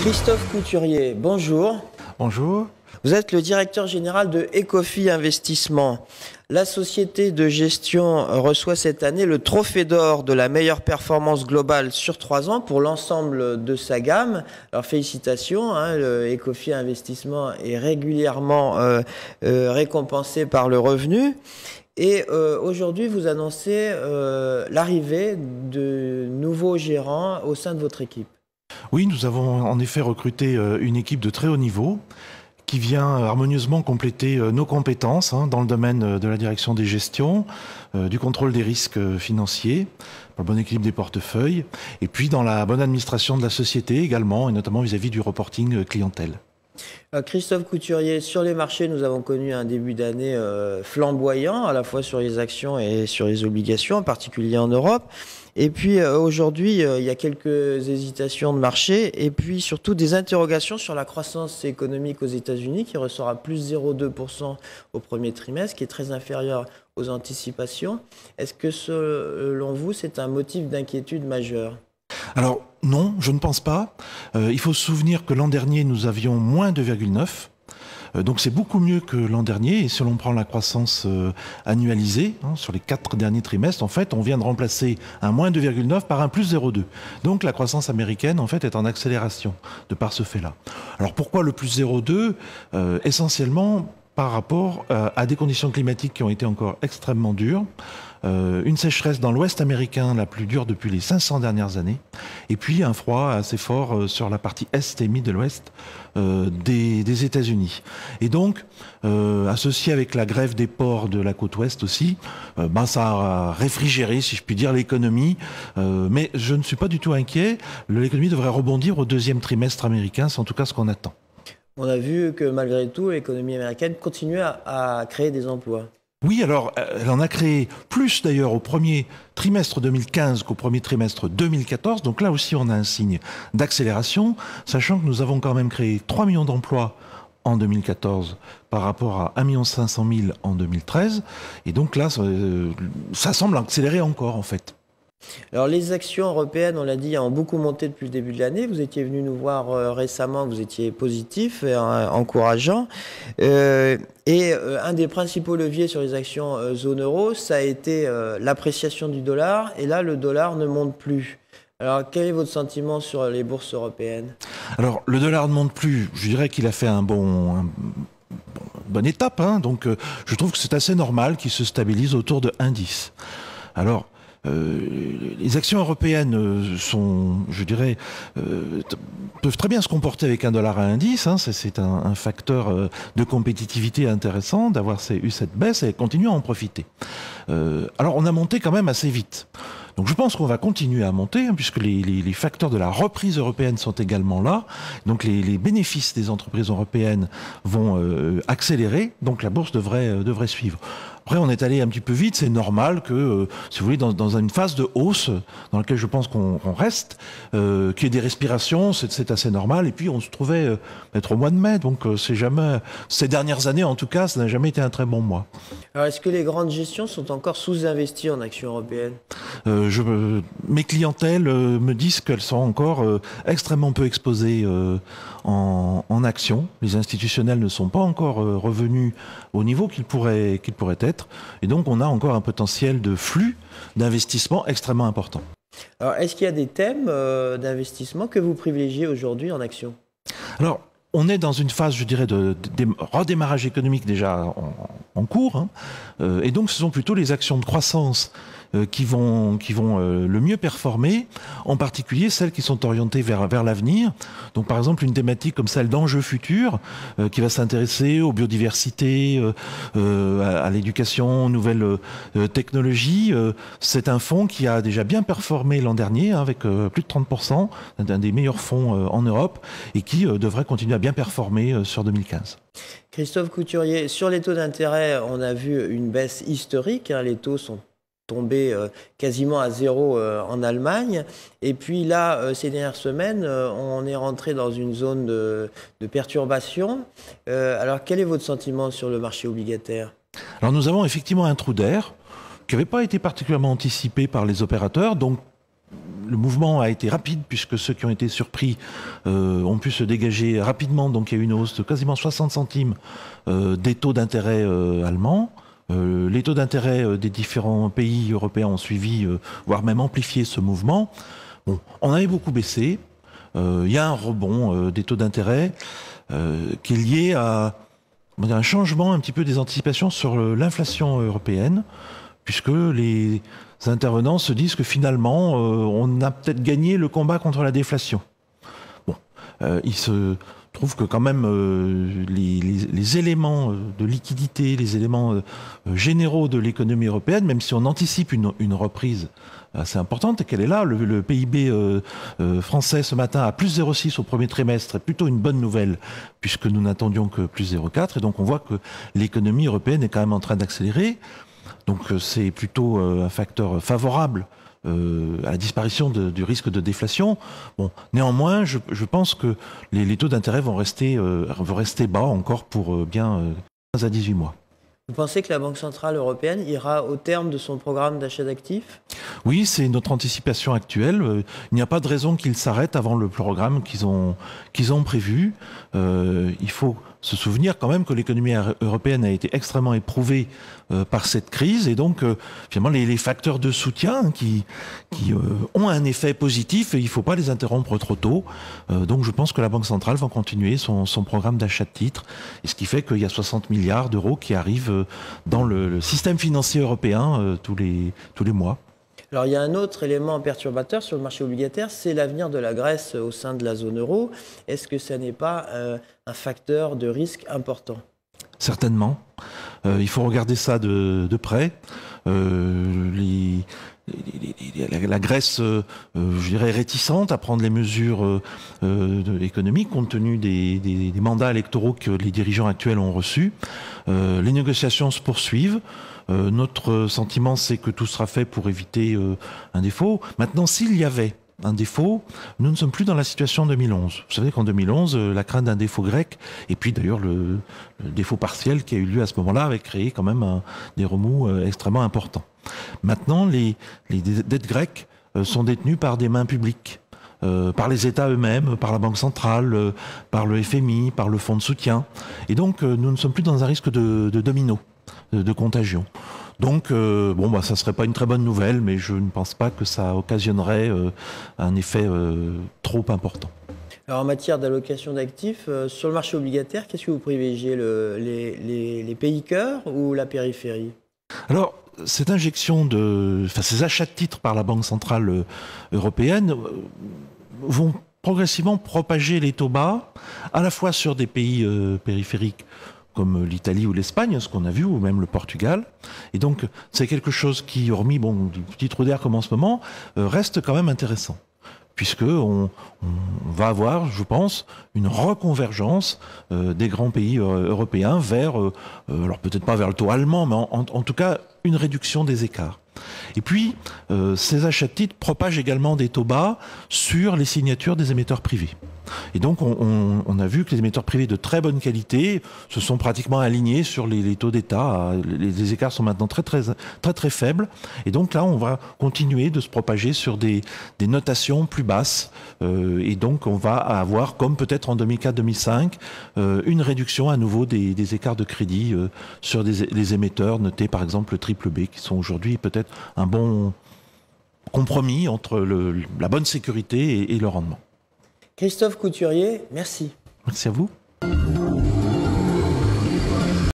Christophe Couturier, bonjour. Bonjour. Vous êtes le directeur général de Ecofi Investissement. La société de gestion reçoit cette année le trophée d'or de la meilleure performance globale sur 3 ans pour l'ensemble de sa gamme. Alors félicitations, le Ecofi Investissement est régulièrement récompensé par le revenu. Et aujourd'hui, vous annoncez l'arrivée de nouveaux gérants au sein de votre équipe. Oui, nous avons en effet recruté une équipe de très haut niveau qui vient harmonieusement compléter nos compétences dans le domaine de la direction des gestions, du contrôle des risques financiers, pour le bon équilibre des portefeuilles, et puis dans la bonne administration de la société également, et notamment vis-à-vis du reporting clientèle. Christophe Couturier, sur les marchés, nous avons connu un début d'année flamboyant, à la fois sur les actions et sur les obligations, en particulier en Europe. Et puis aujourd'hui, il y a quelques hésitations de marché et puis surtout des interrogations sur la croissance économique aux États-Unis qui ressort à plus 0,2% au premier trimestre, qui est très inférieur aux anticipations. Est-ce que selon vous, c'est un motif d'inquiétude majeur ? Alors non, je ne pense pas. Il faut se souvenir que l'an dernier, nous avions moins 2,9. Donc c'est beaucoup mieux que l'an dernier. Et si l'on prend la croissance annualisée, sur les 4 derniers trimestres, en fait, on vient de remplacer un moins 2,9 par un plus 0,2. Donc la croissance américaine, en fait, est en accélération de par ce fait-là. Alors pourquoi le plus 0,2 ? Essentiellement par rapport à des conditions climatiques qui ont été encore extrêmement dures. Une sécheresse dans l'ouest américain la plus dure depuis les 500 dernières années, et puis un froid assez fort sur la partie est et mi de l'ouest des États-Unis. Et donc, associé avec la grève des ports de la côte ouest aussi, ça a réfrigéré, si je puis dire, l'économie. Mais je ne suis pas du tout inquiet. L'économie devrait rebondir au deuxième trimestre américain, c'est en tout cas ce qu'on attend. On a vu que malgré tout, l'économie américaine continue à créer des emplois. Oui, alors, elle en a créé plus d'ailleurs au premier trimestre 2015 qu'au premier trimestre 2014. Donc là aussi, on a un signe d'accélération, sachant que nous avons quand même créé 3 millions d'emplois en 2014 par rapport à 1 500 000 en 2013. Et donc là, ça semble accélérer encore, en fait. Alors les actions européennes, on l'a dit, ont beaucoup monté depuis le début de l'année. Vous étiez venu nous voir récemment, vous étiez positif et encourageant. Et un des principaux leviers sur les actions zone euro, ça a été l'appréciation du dollar. Et là, le dollar ne monte plus. Alors quel est votre sentiment sur les bourses européennes ? Alors le dollar ne monte plus. Je dirais qu'il a fait une bonne étape. Donc je trouve que c'est assez normal qu'il se stabilise autour de 1,10. Alors, les actions européennes peuvent très bien se comporter avec un dollar à 1,10. C'est un facteur de compétitivité intéressant d'avoir eu cette baisse et continuer à en profiter. Alors on a monté quand même assez vite. Donc je pense qu'on va continuer à monter, puisque les facteurs de la reprise européenne sont également là. Donc les bénéfices des entreprises européennes vont accélérer, donc la bourse devrait suivre. Après, on est allé un petit peu vite, c'est normal que, si vous voulez, dans une phase de hausse, dans laquelle je pense qu'on reste, qu'il y ait des respirations, c'est assez normal. Et puis, on se trouvait être au mois de mai, donc c'est jamais, ces dernières années en tout cas, ça n'a jamais été un très bon mois. Alors, est-ce que les grandes gestions sont encore sous-investies en actions européennes ? Mes clientèles me disent qu'elles sont encore extrêmement peu exposées en actions. Les institutionnels ne sont pas encore revenus au niveau qu'ils pourraient être. Et donc, on a encore un potentiel de flux d'investissement extrêmement important. Alors, est-ce qu'il y a des thèmes d'investissement que vous privilégiez aujourd'hui en actions ? Alors, on est dans une phase, je dirais, de redémarrage économique déjà en cours. Et donc, ce sont plutôt les actions de croissance qui vont le mieux performer, en particulier celles qui sont orientées vers l'avenir. Donc par exemple une thématique comme celle d'enjeux futurs qui va s'intéresser aux biodiversités, à l'éducation, aux nouvelles technologies. C'est un fonds qui a déjà bien performé l'an dernier avec plus de 30%, un des meilleurs fonds en Europe et qui devrait continuer à bien performer sur 2015. Christophe Couturier, sur les taux d'intérêt, on a vu une baisse historique. Les taux sont tombés quasiment à zéro en Allemagne. Et puis là, ces dernières semaines, on est rentré dans une zone de perturbation. Alors, quel est votre sentiment sur le marché obligataire ? Alors, nous avons effectivement un trou d'air qui n'avait pas été particulièrement anticipé par les opérateurs. Donc, le mouvement a été rapide puisque ceux qui ont été surpris ont pu se dégager rapidement. Donc il y a eu une hausse de quasiment 60 centimes des taux d'intérêt allemands. Les taux d'intérêt des différents pays européens ont suivi, voire même amplifié ce mouvement. Bon, on avait beaucoup baissé. Il y a un rebond des taux d'intérêt qui est lié à un changement un petit peu des anticipations sur l'inflation européenne, puisque les intervenants se disent que finalement, on a peut-être gagné le combat contre la déflation. Bon, il se trouve que quand même les éléments de liquidité, les éléments généraux de l'économie européenne, même si on anticipe une reprise assez importante, et qu'elle est là, le PIB français ce matin à plus 0,6 au premier trimestre est plutôt une bonne nouvelle, puisque nous n'attendions que plus 0,4, et donc on voit que l'économie européenne est quand même en train d'accélérer. Donc c'est plutôt un facteur favorable à la disparition du risque de déflation. Bon, néanmoins, je pense que les taux d'intérêt vont rester bas encore pour bien 15 à 18 mois. Vous pensez que la Banque Centrale Européenne ira au terme de son programme d'achat d'actifs ? Oui, c'est notre anticipation actuelle. Il n'y a pas de raison qu'ils s'arrêtent avant le programme qu'ils ont prévu. Il faut se souvenir quand même que l'économie européenne a été extrêmement éprouvée par cette crise, et donc finalement les facteurs de soutien qui ont un effet positif, et il ne faut pas les interrompre trop tôt. Donc je pense que la Banque centrale va continuer son programme d'achat de titres, et ce qui fait qu'il y a 60 milliards d'euros qui arrivent dans le système financier européen tous les mois. Alors il y a un autre élément perturbateur sur le marché obligataire, c'est l'avenir de la Grèce au sein de la zone euro. Est-ce que ça n'est pas un facteur de risque important ? Certainement. Il faut regarder ça de près. La Grèce, je dirais, réticente à prendre les mesures économiques compte tenu des mandats électoraux que les dirigeants actuels ont reçus. Les négociations se poursuivent. Notre sentiment, c'est que tout sera fait pour éviter un défaut. Maintenant, s'il y avait un défaut, nous ne sommes plus dans la situation 2011. Vous savez qu'en 2011, la crainte d'un défaut grec, et puis d'ailleurs le défaut partiel qui a eu lieu à ce moment-là, avait créé quand même des remous extrêmement importants. Maintenant, les dettes grecques sont détenues par des mains publiques, par les États eux-mêmes, par la Banque centrale, par le FMI, par le fonds de soutien. Et donc, nous ne sommes plus dans un risque de domino, de contagion. Donc, ça ne serait pas une très bonne nouvelle, mais je ne pense pas que ça occasionnerait un effet trop important. Alors, en matière d'allocation d'actifs, sur le marché obligataire, qu'est-ce que vous privilégiez, les pays cœurs ou la périphérie ? Alors, cette injection ces achats de titres par la Banque centrale européenne vont progressivement propager les taux bas, à la fois sur des pays périphériques comme l'Italie ou l'Espagne, ce qu'on a vu, ou même le Portugal. Et donc, c'est quelque chose qui, hormis du petit trou d'air comme en ce moment, reste quand même intéressant. Puisqu'on va avoir, je pense, une reconvergence des grands pays européens vers, alors peut-être pas vers le taux allemand, mais en tout cas, une réduction des écarts. Et puis, ces achats de titres propagent également des taux bas sur les signatures des émetteurs privés. Et donc, on a vu que les émetteurs privés de très bonne qualité se sont pratiquement alignés sur les taux d'État. Les écarts sont maintenant très faibles. Et donc là, on va continuer de se propager sur des notations plus basses. Et donc, on va avoir, comme peut-être en 2004-2005, une réduction à nouveau des écarts de crédit sur les émetteurs notés, par exemple, le triple B, qui sont aujourd'hui peut-être un bon compromis entre la bonne sécurité et le rendement. Christophe Couturier, merci. Merci à vous.